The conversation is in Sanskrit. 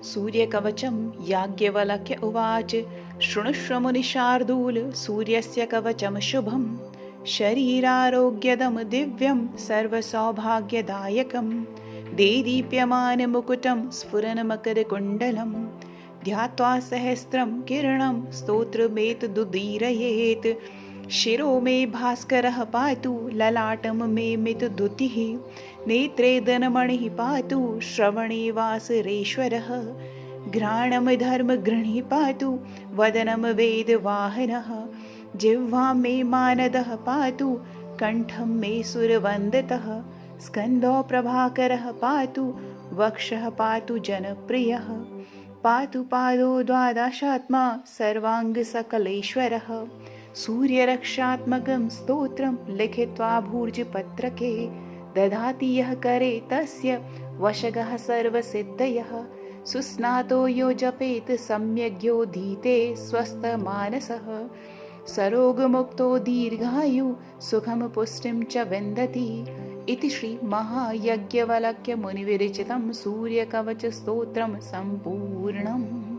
सूर्यकवचं याज्ञवल्क्य उवाच शृणुष्व मुनिशार्दूल सूर्यस्य कवचं शुभं शरीरारोग्यदं दिव्यं सर्वसौभाग्यदायकं देदीप्यमानमुकुटं स्फुरन्मकरकुण्डलं ध्यात्वा सहस्रं किरणं स्तोत्रमेतदुदीरयेत् शिरो मे भास्करः पातु ललाटं मे मितद्युतिः नेत्रे धनमणिः पातु श्रवणे वासरेश्वरः घ्राणं धर्मगृणिः पातु वदनं वेदवाहनः जिह्वां मे मानदः पातु कण्ठं मे सुरवन्दतः स्कन्दो प्रभाकरः पातु वक्षः पातु जनप्रियः पातु पादो द्वादशात्मा सर्वाङ्गसकलेश्वरः सूर्यरक्षात्मकं स्तोत्रं लिखित्वा भूर्जपत्रके दधाति यः करे तस्य वशगः सर्वसिद्धयः सुस्नातो यो जपेत् सम्यग्योधीते स्वस्थमानसः सरोगमुक्तो दीर्घायु सुखं पुष्टिं च विन्दति इति श्री महायज्ञवल्क्य मुनिविरचितं सूर्यकवच स्तोत्रं सम्पूर्णम्।